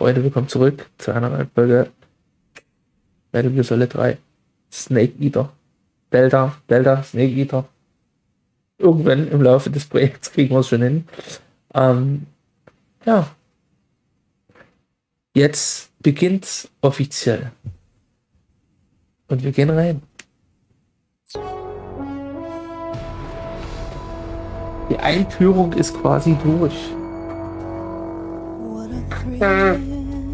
Freunde, willkommen zurück zu einer neuen Folge Metal Gear Solid 3 Snake Eater. Delta, Snake Eater. Irgendwann im Laufe des Projekts kriegen wir es schon hin. Ja. Jetzt beginnt's offiziell. Und wir gehen rein. Die Einführung ist quasi durch.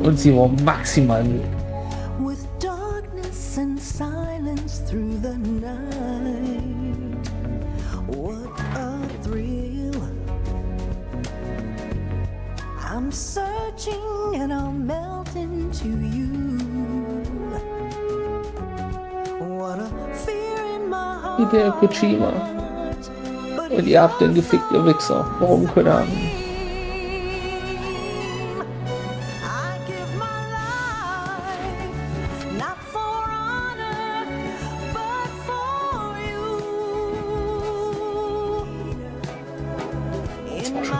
Und sie war maximal müde. I'm searching and I'll melt into you. What a fear in my heart. Hideo Kojima. Und ihr habt den gefickt, ihr Wichser. Warum keine Ahnung?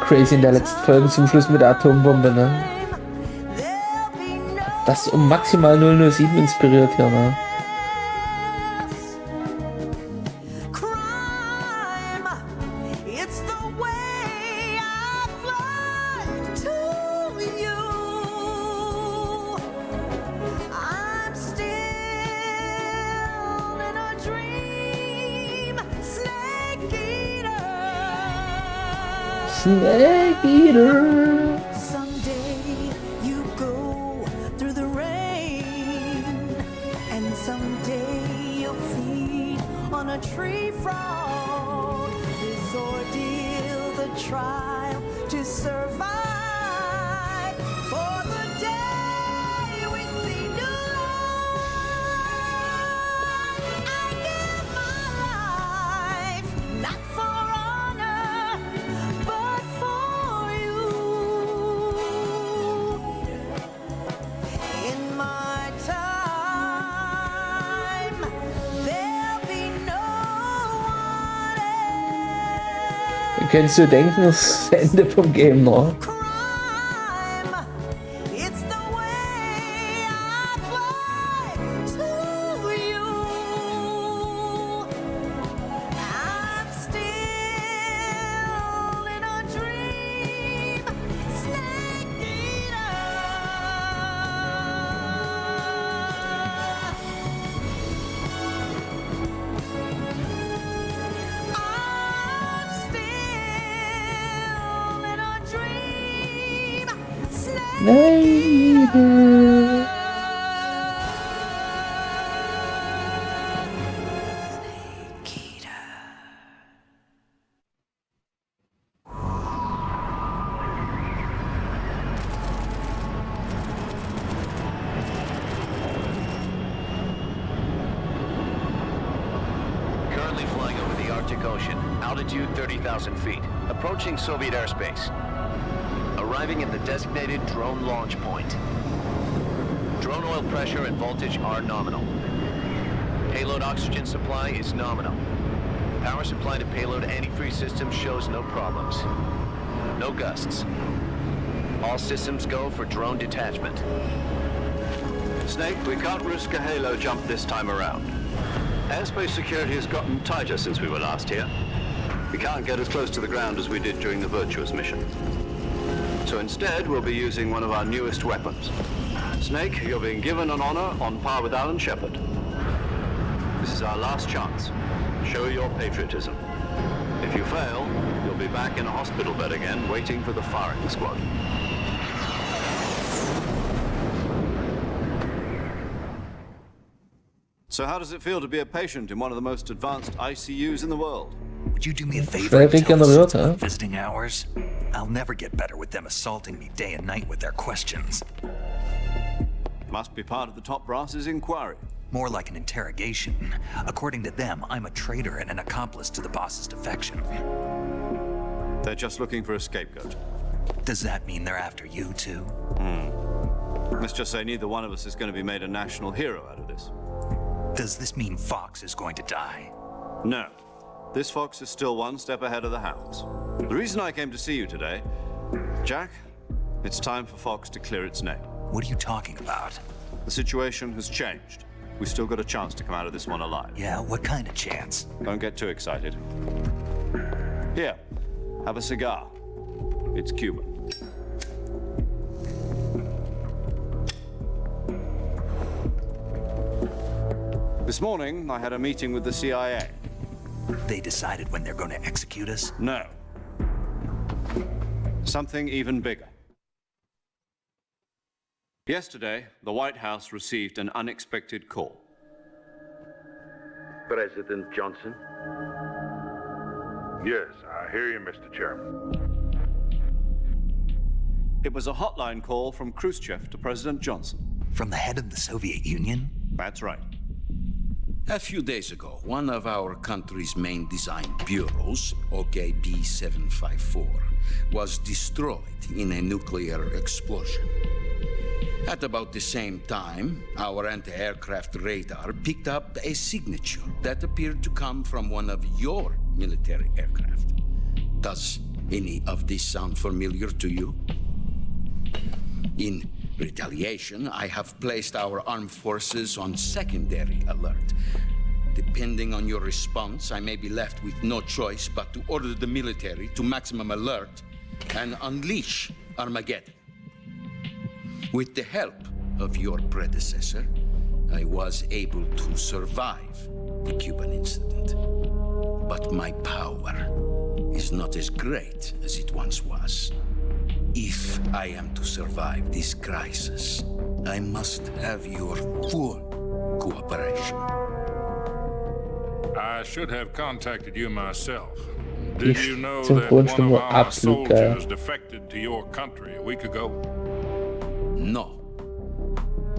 Crazy in der letzten Folge zum Schluss mit der Atombombe, ne? Das um maximal 007 inspiriert hier, ne? Snake Eater. Someday you go through the rain, and someday you'll feed on a tree frog. This ordeal, the trial to survive. For the day we see new life, I give my life, not for honor, but for you. In my time, there'll be no one else. Könntest du denken, das ist das Ende vom Game noch? Crime, it's the way I fly to you. I'm still in a dream, Snake Eater. I'm still in a dream, Snake Eater. Currently flying over the Arctic Ocean, altitude 30,000 feet, approaching Soviet airspace. Arriving at the designated drone launch point. Drone oil pressure and voltage are nominal. Payload oxygen supply is nominal. Power supply to payload antifreeze system shows no problems. No gusts. All systems go for drone detachment. Snake, we can't risk a halo jump this time around. Airspace security has gotten tighter since we were last here. We can't get as close to the ground as we did during the Virtuous mission. So instead, we'll be using one of our newest weapons. Snake, you're being given an honor on par with Alan Shepard. This is our last chance. Show your patriotism. If you fail, you'll be back in a hospital bed again, waiting for the firing squad. So how does it feel to be a patient in one of the most advanced ICUs in the world? Would you do me a favor Schwer and tell us regeneriert, hä? about visiting hours? I'll never get better with them assaulting me day and night with their questions. Must be part of the top brass's inquiry. More like an interrogation. According to them, I'm a traitor and an accomplice to the boss's defection. They're just looking for a scapegoat. Does that mean they're after you too? Let's just say neither one of us is going to be made a national hero out of this. Does this mean Fox is going to die? No. This fox is still one step ahead of the hounds. The reason I came to see you today, Jack, it's time for Fox to clear its name. What are you talking about? The situation has changed. We've still got a chance to come out of this one alive. Yeah, what kind of chance? Don't get too excited. Here, have a cigar. It's Cuban. This morning, I had a meeting with the CIA. They decided when they're going to execute us? No. Something even bigger. Yesterday, the White House received an unexpected call. President Johnson? Yes, I hear you, Mr. Chairman. It was a hotline call from Khrushchev to President Johnson. From the head of the Soviet Union? That's right. A few days ago, one of our country's main design bureaus, B754, was destroyed in a nuclear explosion. At about the same time, our anti-aircraft radar picked up a signature that appeared to come from one of your military aircraft. Does any of this sound familiar to you? In retaliation, I have placed our armed forces on secondary alert. Depending on your response, I may be left with no choice but to order the military to maximum alert and unleash Armageddon. With the help of your predecessor, I was able to survive the Cuban incident. But my power is not as great as it once was. If I am to survive this crisis, I must have your full cooperation. I should have contacted you myself. Did Die you know that one of Synchronstimme war our absolut geil. soldiers defected to your country a week ago? No.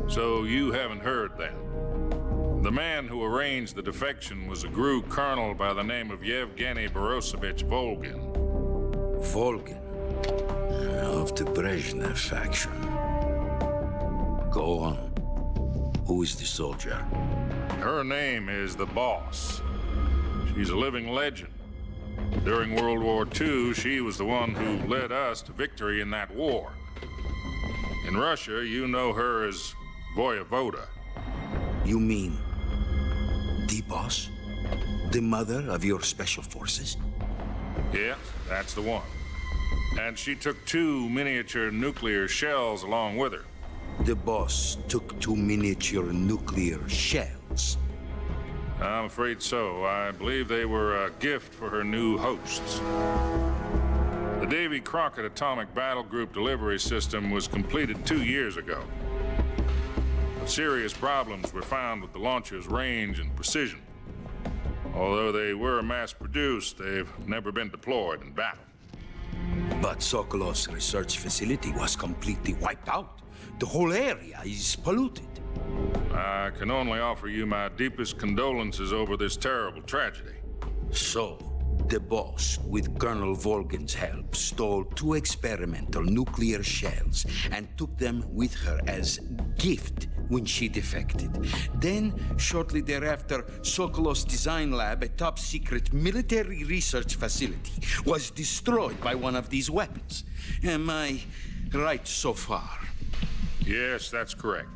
So you haven't heard that. The man who arranged the defection was a GRU colonel by the name of Yevgeny Borisovich Volgin. Volgin, of the Brezhnev faction. Go on. Who is the soldier? Her name is the Boss. She's a living legend. During World War II, she was the one who led us to victory in that war. In Russia, you know her as Voyevoda. You mean the boss? The mother of your special forces? Yes, that's the one. And she took 2 miniature nuclear shells along with her. The boss took 2 miniature nuclear shells. I'm afraid so. I believe they were a gift for her new hosts. The Davy Crockett Atomic Battle Group delivery system was completed 2 years ago. But serious problems were found with the launcher's range and precision. Although they were mass-produced, they've never been deployed in battle. But Sokolov's research facility was completely wiped out. The whole area is polluted. I can only offer you my deepest condolences over this terrible tragedy. So, the boss, with Colonel Volgin's help, stole 2 experimental nuclear shells and took them with her as gift when she defected. Then, shortly thereafter, Sokolov's design lab, a top-secret military research facility, was destroyed by one of these weapons. Am I right so far? Yes, that's correct.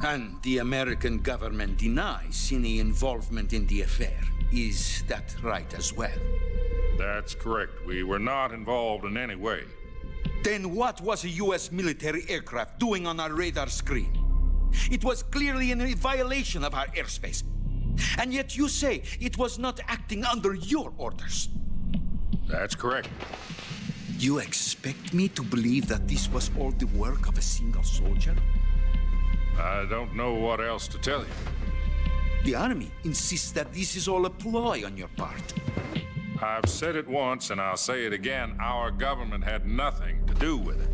And the American government denies any involvement in the affair. Is that right as well? That's correct. We were not involved in any way. Then what was a U.S. military aircraft doing on our radar screen? It was clearly in a violation of our airspace. And yet you say it was not acting under your orders. That's correct. You expect me to believe that this was all the work of a single soldier? I don't know what else to tell you. The army insists that this is all a ploy on your part. I've said it once and I'll say it again. Our government had nothing to do with it.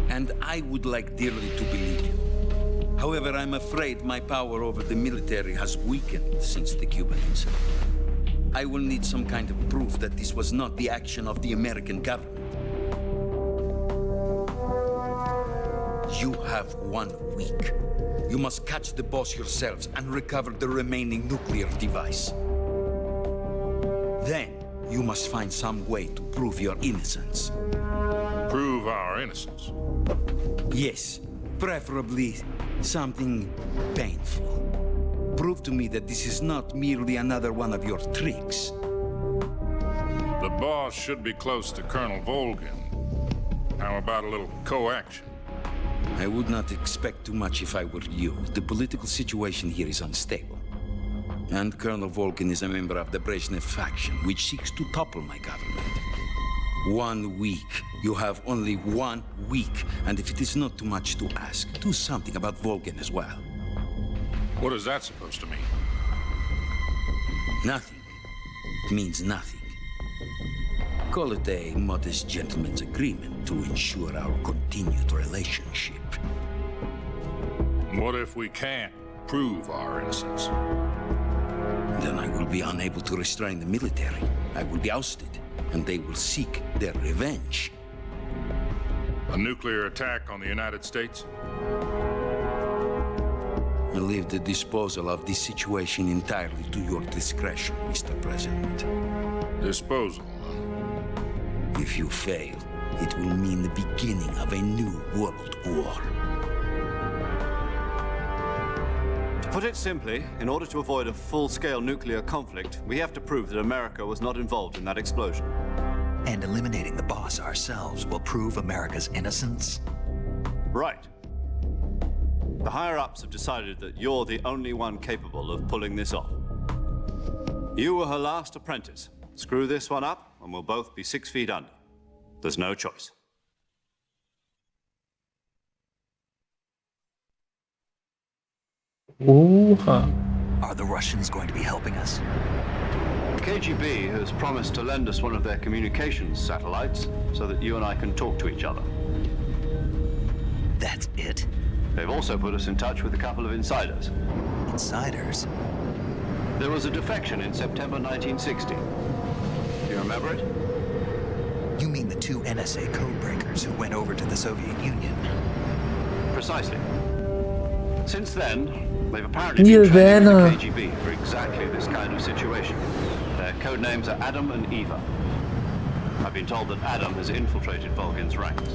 And I would like dearly to believe you. However, I'm afraid my power over the military has weakened since the Cuban incident. I will need some kind of proof that this was not the action of the American government. You have 1 week. You must catch the boss yourselves and recover the remaining nuclear device. Then, you must find some way to prove your innocence. Prove our innocence. Yes, Preferably something painful. Prove to me that this is not merely another one of your tricks. The boss should be close to Colonel Volgin. How about a little coaction? I would not expect too much if I were you. The political situation here is unstable. And Colonel Volgin is a member of the Brezhnev faction, which seeks to topple my government. 1 week. You have only 1 week. And if it is not too much to ask, do something about Volgin as well. What is that supposed to mean? Nothing. It means nothing. Call it a modest gentleman's agreement to ensure our continued relationship. What if we can't prove our innocence? Then I will be unable to restrain the military. I will be ousted, and they will seek their revenge. A nuclear attack on the United States? I leave the disposal of this situation entirely to your discretion, Mr. President. Disposal. If you fail, it will mean the beginning of a new world war. To put it simply, in order to avoid a full-scale nuclear conflict, we have to prove that America was not involved in that explosion. And eliminating the boss ourselves will prove America's innocence? Right. The higher-ups have decided that you're the only one capable of pulling this off. You were her last apprentice. Screw this one up, and we'll both be 6 feet under. There's no choice. Oha. Are the Russians going to be helping us? The KGB has promised to lend us one of their communications satellites so that you and I can talk to each other. That's it? They've also put us in touch with a couple of insiders. Insiders? There was a defection in September 1960. Do you remember it? You mean the 2 NSA codebreakers who went over to the Soviet Union? Precisely. Since then, they've apparently Hier, been training meinen. the KGB for exactly this kind of situation. Their code names are Adam and Eva. I've been told that Adam has infiltrated Volgin's ranks.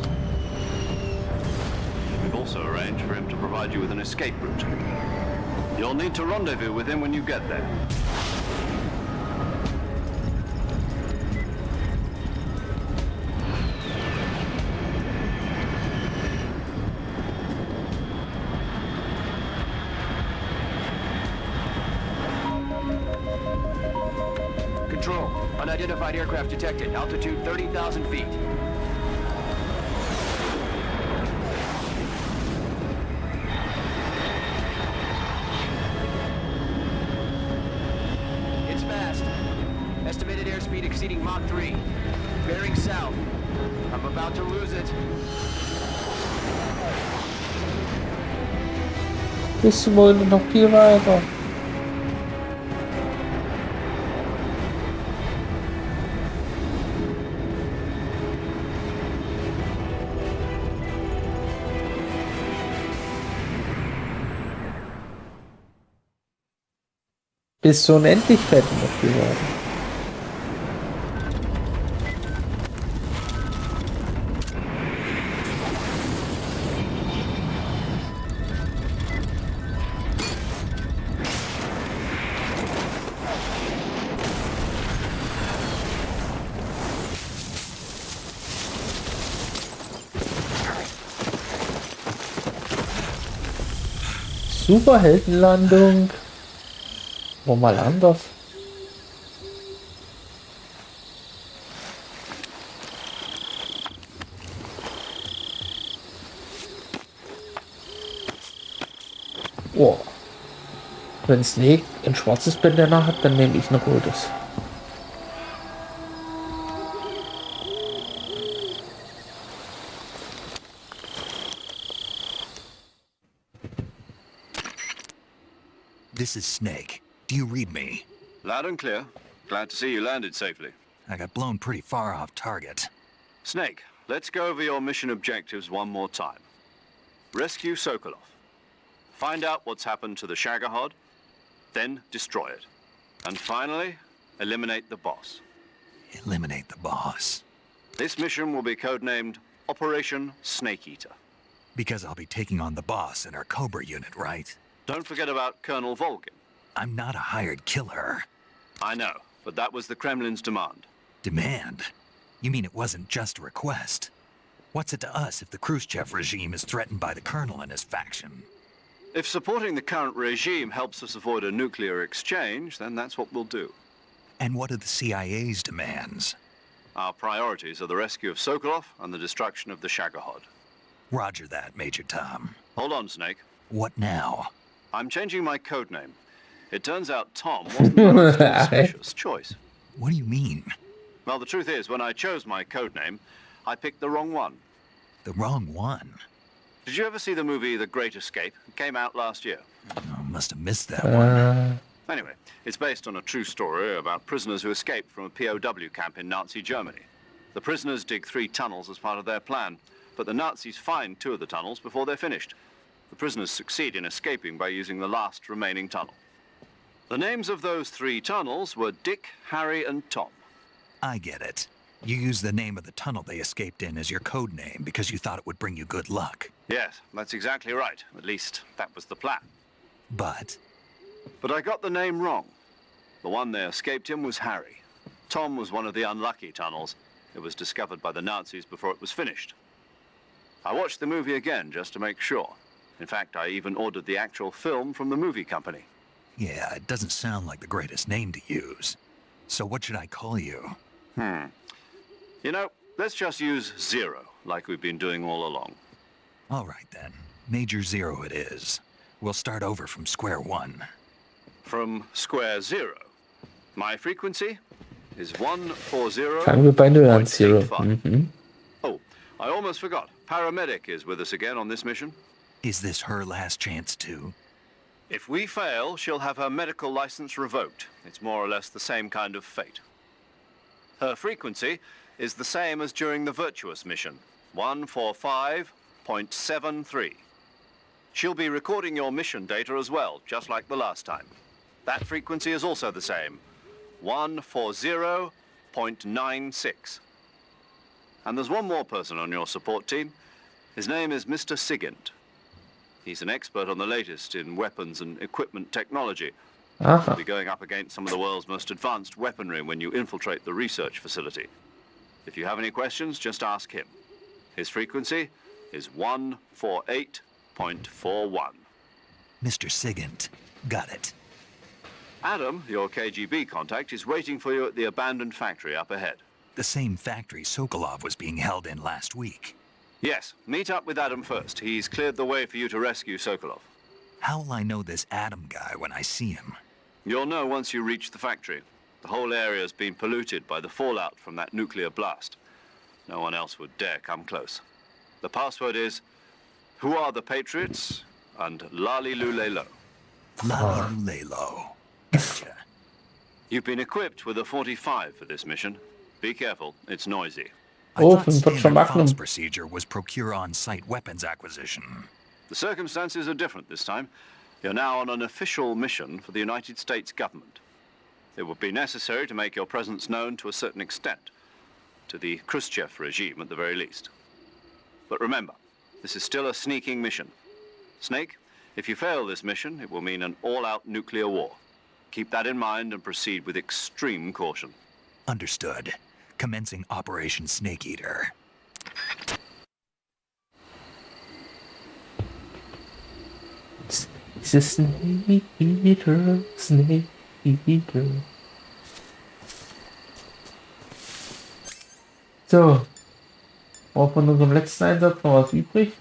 We've also arranged for him to provide you with an escape route. You'll need to rendezvous with him when you get there. Control. Unidentified aircraft detected. Altitude 30,000 feet. It's fast. Estimated airspeed exceeding Mach 3. Bearing south. I'm about to lose it. Bis zum Morgen noch viel weiter. Bis zur Unendlichkeit noch viel weiter. Superheldenlandung. Wo mal anders. Oh. Wenn Snake ein schwarzes Bandana hat, dann nehme ich ein rotes. This is Snake. Do you read me? Loud and clear. Glad to see you landed safely. I got blown pretty far off target. Snake, let's go over your mission objectives one more time. Rescue Sokolov. Find out what's happened to the Shagohod, then destroy it. And finally, eliminate the boss. Eliminate the boss. This mission will be codenamed Operation Snake Eater. Because I'll be taking on the boss in our Cobra unit, right? Don't forget about Colonel Volgin. I'm not a hired killer. I know, but that was the Kremlin's demand. Demand? You mean it wasn't just a request? What's it to us if the Khrushchev regime is threatened by the Colonel and his faction? If supporting the current regime helps us avoid a nuclear exchange, then that's what we'll do. And what are the CIA's demands? Our priorities are the rescue of Sokolov and the destruction of the Shagohod. Roger that, Major Tom. Hold on, Snake. What now? I'm changing my code name. It turns out Tom wasn't the most auspicious choice. What do you mean? Well, the truth is, when I chose my code name, I picked the wrong one. The wrong one? Did you ever see the movie The Great Escape? It came out last year. Oh, must have missed that one. Anyway, it's based on a true story about prisoners who escaped from a POW camp in Nazi Germany. The prisoners dig 3 tunnels as part of their plan, but the Nazis find 2 of the tunnels before they're finished. The prisoners succeed in escaping by using the last remaining tunnel. The names of those 3 tunnels were Dick, Harry, and Tom. I get it. You used the name of the tunnel they escaped in as your code name because you thought it would bring you good luck. Yes, that's exactly right. At least, that was the plan. But But I got the name wrong. The one they escaped in was Harry. Tom was one of the unlucky tunnels. It was discovered by the Nazis before it was finished. I watched the movie again just to make sure. In fact, I even ordered the actual film from the movie company. yeah, it doesn't sound like the greatest name to use. So what should I call you? You know, let's just use Zero, like we've been doing all along. All right then. Major Zero it is. We'll start over from square one. From square 0. My frequency is 140. Fangen wir bei Null an, Zero. Oh, I almost forgot. Paramedic is with us again on this mission. Is this her last chance too? If we fail, she'll have her medical license revoked. It's more or less the same kind of fate. Her frequency is the same as during the Virtuous mission, 145.73. She'll be recording your mission data as well, just like the last time. That frequency is also the same, 140.96. And there's one more person on your support team. His name is Mr. Sigint. He's an expert on the latest in weapons and equipment technology. You'll be going up against some of the world's most advanced weaponry when you infiltrate the research facility. If you have any questions, just ask him. His frequency is 148.41. Mr. Sigint. Got it. Adam, your KGB contact, is waiting for you at the abandoned factory up ahead. The same factory Sokolov was being held in last week. Yes, meet up with Adam first. He's cleared the way for you to rescue Sokolov. How will I know this Adam guy when I see him? You'll know once you reach the factory. The whole area's been polluted by the fallout from that nuclear blast. No one else would dare come close. The password is, "Who are the Patriots?" and "Lali Lulelo." Lalo. Gotcha. You've been equipped with a 45 for this mission. Be careful, it's noisy. I Oh, thought von standard Schamacken. FOBS procedure was procure on-site weapons acquisition. The circumstances are different this time. You're now on an official mission for the United States government. It would be necessary to make your presence known to a certain extent, to the Khrushchev regime at the very least. But remember, this is still a sneaking mission. Snake, if you fail this mission, it will mean an all-out nuclear war. Keep that in mind and proceed with extreme caution. Understood. Commencing Operation Snake Eater. It's a snake eater, snake eater. So. Auch von unserem letzten Einsatz noch was übrig?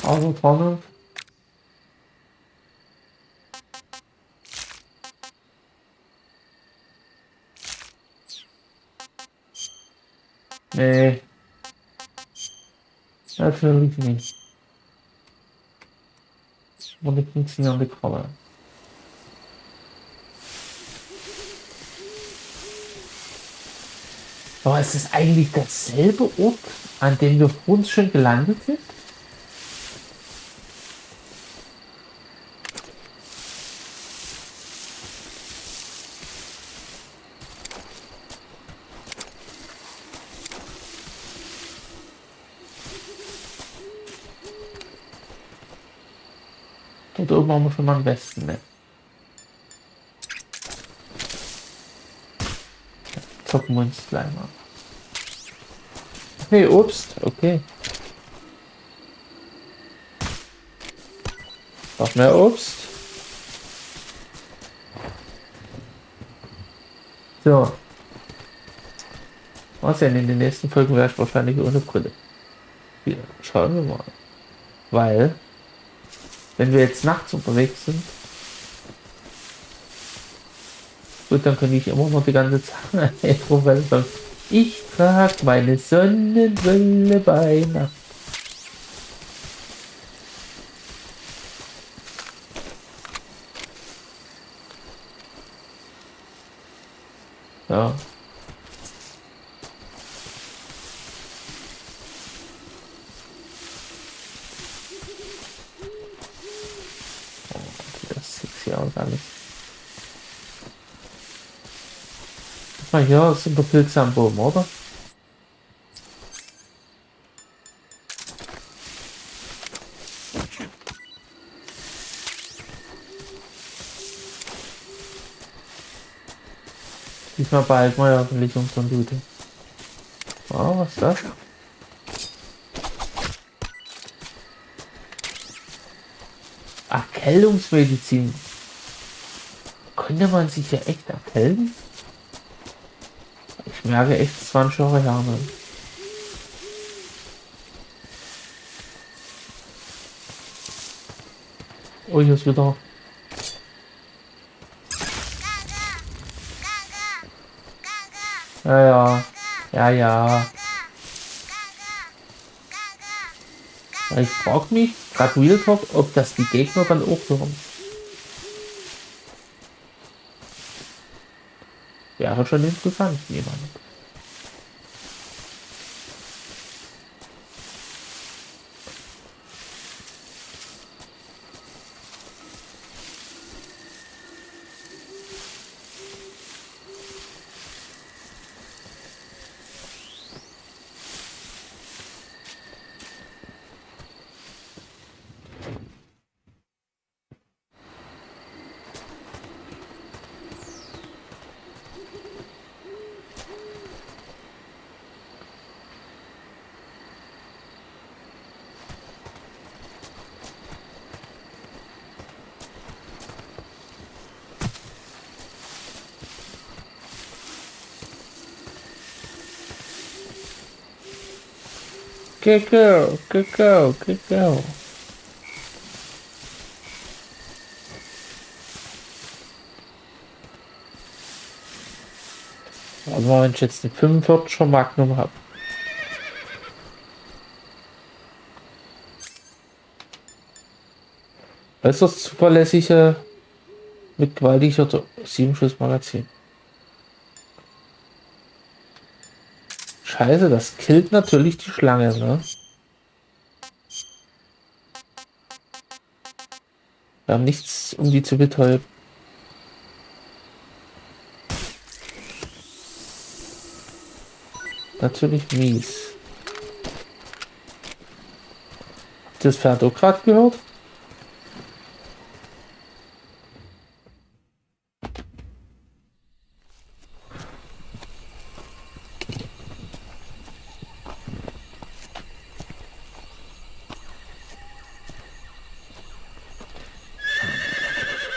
Also vorne. Nee. Natürlich nicht. Und ich funktionierende Kralle. Aber ist es eigentlich derselbe Ort, an dem wir vorhin schon gelandet sind? Und oben haben wir schon mal am besten, ne? Zocken wir uns gleich mal. Nee, Obst, okay. Noch mehr Obst. So. Was denn? In den nächsten Folgen wäre ich wahrscheinlich ohne Brille. Hier, schauen wir mal. Weil, wenn wir jetzt nachts unterwegs sind, gut, dann kann ich immer noch die ganze Zeit sagen, ich trage meine Sonnenbrille bei Nacht. Ja. Oh, das sieht sexy aus alles. Guck mal hier, sind der Pilze am Boden, oder? Diesmal behalten wir ja hoffentlich unseren Looting. Oh, was ist das? Erkältungsmedizin. Könnte man sich ja echt erkälten? Ich merke echt 20 Jahre her. Ne? Oh, hier ist wieder. Ja. Ich frage mich, gerade Real Talk, ob das die Gegner dann auch hören. Wäre schon interessant, jemand. Go. Also wenn ich jetzt eine 45er Magnum habe. Das ist das zuverlässige mit gewaltiger 7-Schuss-Magazin. Scheiße, das killt natürlich die Schlange, ne? Wir haben nichts, um die zu betäuben. Natürlich mies. Habt ihr das Pferd auch gerade gehört?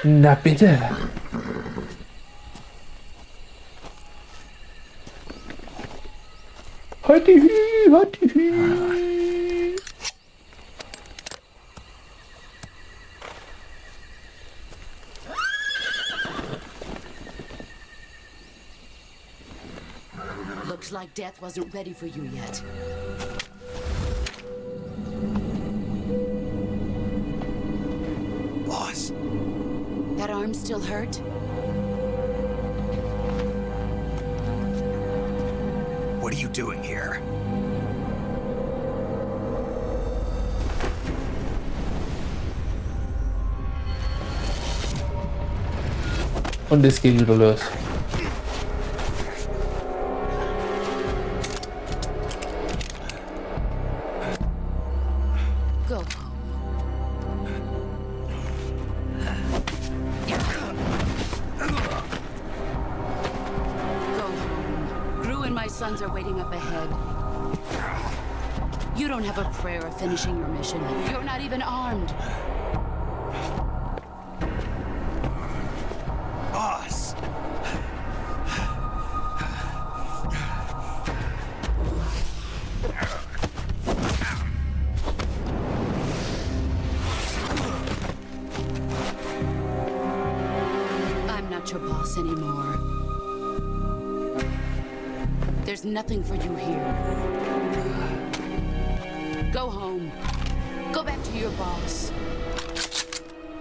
Na bitte. Hatti. Looks like death wasn't ready for you yet. Boss. That arm still hurt? What are you doing here? Und es geht wieder los. Go home. My sons are waiting up ahead. You don't have a prayer of finishing your mission. You're not even armed. Boss! I'm not your boss anymore. There's nothing for you here. Go home. Go back to your boss.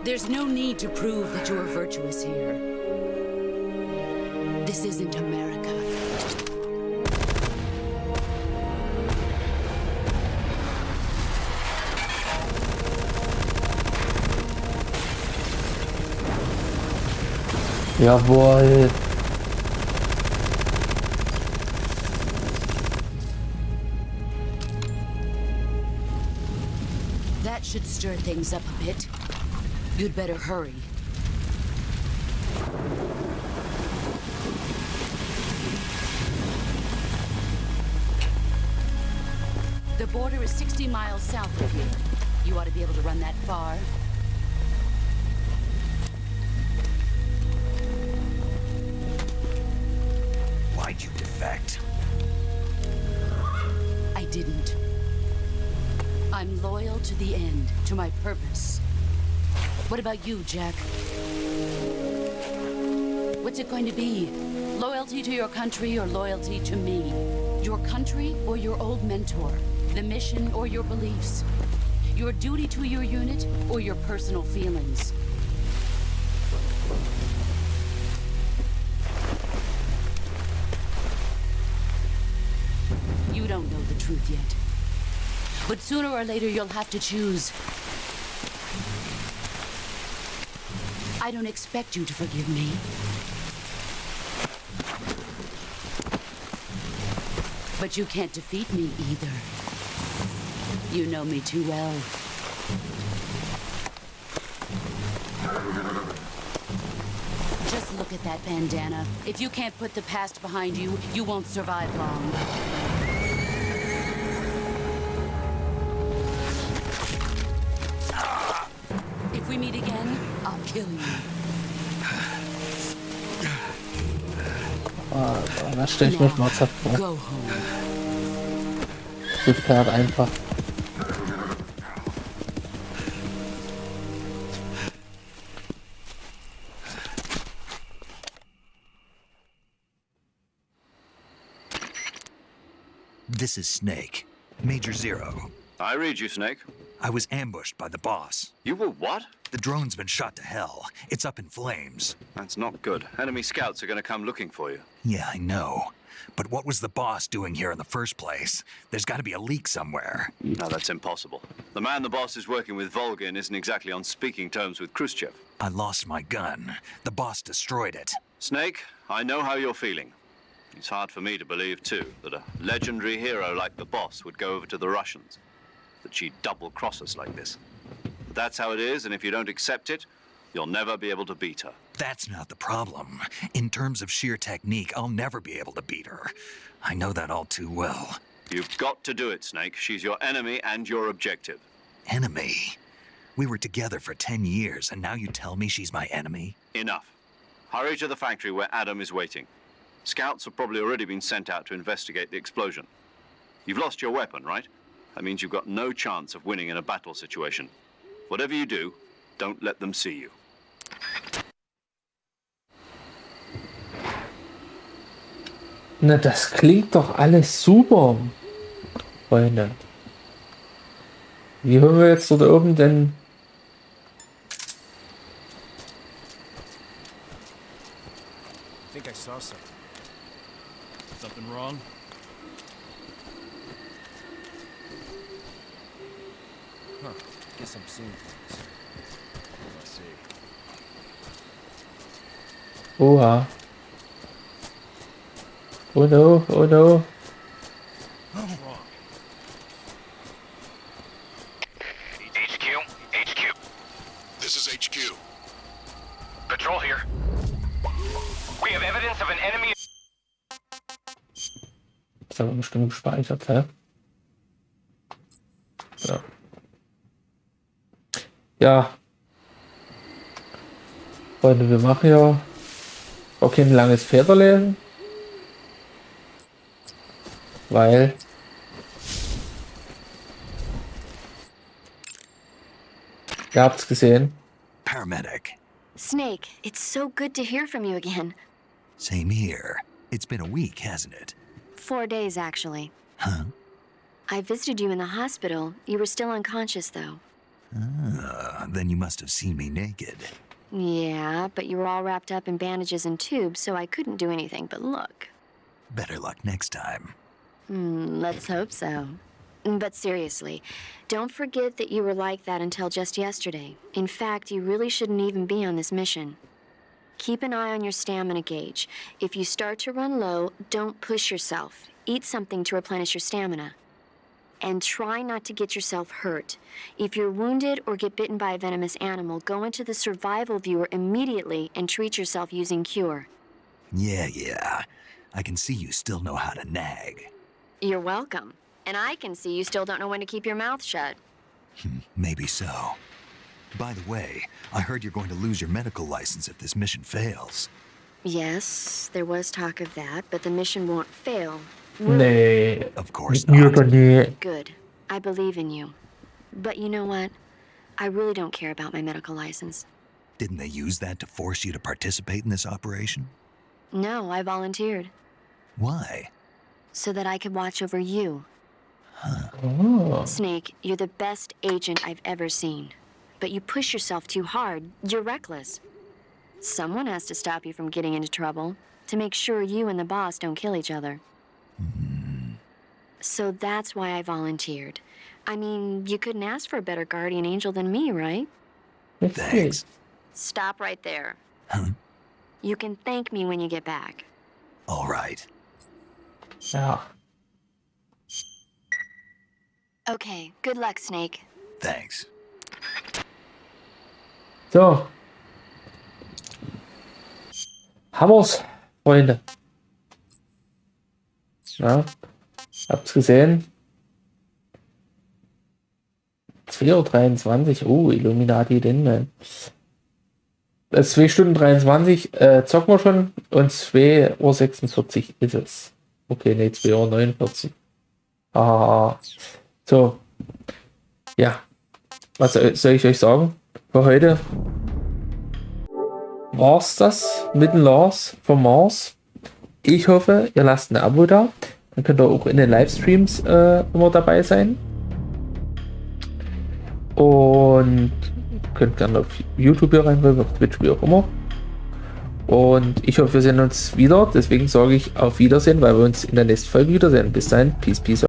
There's no need to prove that you are virtuous here. This isn't America. Jawohl. That should stir things up a bit. You'd better hurry. The border is 60 miles south of here. You ought to be able to run that far. Why'd you defect? I didn't. I'm loyal to the end, to my purpose. What about you, Jack? What's it going to be? Loyalty to your country or loyalty to me? Your country or your old mentor? The mission or your beliefs? Your duty to your unit or your personal feelings? You don't know the truth yet. But sooner or later you'll have to choose. I don't expect you to forgive me. But you can't defeat me either. You know me too well. Just look at that bandana. If you can't put the past behind you, you won't survive long. If we meet again, I'll kill you. Da stelle ich mir schmerzhaft vor. Go home. Zu Pferd einfach. This is Snake. Major Zero. I read you, Snake. I was ambushed by the boss. You were what? The drone's been shot to hell. It's up in flames. That's not good. Enemy scouts are going to come looking for you. Yeah, I know. But what was the boss doing here in the first place? There's got to be a leak somewhere. No, that's impossible. The man the boss is working with, Volgin, isn't exactly on speaking terms with Khrushchev. I lost my gun. The boss destroyed it. Snake, I know how you're feeling. It's hard for me to believe, too, that a legendary hero like the boss would go over to the Russians. That she'd double-cross us like this. But that's how it is, and if you don't accept it, you'll never be able to beat her. That's not the problem. In terms of sheer technique, I'll never be able to beat her. I know that all too well. You've got to do it, Snake. She's your enemy and your objective. Enemy? We were together for 10 years, and now you tell me she's my enemy? Enough. Hurry to the factory where Adam is waiting. Scouts have probably already been sent out to investigate the explosion. You've lost your weapon, right? That means you've got no chance of winning in a battle situation. Whatever you do, don't let them see you. Na, das klingt doch alles super, Freunde. Wie hören wir jetzt dort oben denn? I think I saw something. Something wrong? Huh. Guess I'm seeing things. Let's see. Oha. Oh no, oh no. What's wrong? HQ. This is HQ. Patrol here. We have evidence of an enemy. Ist aber bestimmt gespeichert, hä? Ja. Ja. Freunde, wir machen ja auch kein langes Federlesen. Weil ihr habt's gesehen. Paramedic. Snake, it's so good to hear from you again. Same here. It's been a week, hasn't it? 4 days, actually. Huh? I visited you in the hospital. You were still unconscious, though. Then you must have seen me naked. Yeah, but you were all wrapped up in bandages and tubes, so I couldn't do anything but look. Better luck next time. Let's hope so. But seriously, don't forget that you were like that until just yesterday. In fact, you really shouldn't even be on this mission. Keep an eye on your stamina gauge. If you start to run low, don't push yourself. Eat something to replenish your stamina. And try not to get yourself hurt. If you're wounded or get bitten by a venomous animal, go into the survival viewer immediately and treat yourself using Cure. Yeah. I can see you still know how to nag. You're welcome. And I can see you still don't know when to keep your mouth shut. Maybe so. By the way, I heard you're going to lose your medical license if this mission fails. Yes, there was talk of that, but the mission won't fail. Nee. Of course You're not. gonna... Good. I believe in you. But you know what? I really don't care about my medical license. Didn't they use that to force you to participate in this operation? No, I volunteered. Why? So that I could watch over you. Oh. Snake, you're the best agent I've ever seen. But you push yourself too hard. You're reckless. Someone has to stop you from getting into trouble, to make sure you and the boss don't kill each other. So that's why I volunteered. I mean, you couldn't ask for a better guardian angel than me, right? Thanks. Stop right there. Huh? You can thank me when you get back. All right. Ja. Okay, good luck, Snake. Thanks. So. Haben wir's, Freunde. Ja. Habt's gesehen. 2:23 Uhr. Oh, Illuminati den man. 2 Stunden 23 zocken wir schon und 2:46 Uhr ist es. Okay, ne, 2:49 Uhr. So. Ja. Was soll ich euch sagen? Für heute war's das mit dem Lars vom Mars. Ich hoffe, ihr lasst ein Abo da. Dann könnt ihr auch in den Livestreams immer dabei sein. Und könnt gerne auf YouTube hier rein, auf Twitch, wie auch immer. Und ich hoffe, wir sehen uns wieder. Deswegen sage ich auf Wiedersehen, weil wir uns in der nächsten Folge wiedersehen. Bis dahin, peace, peace.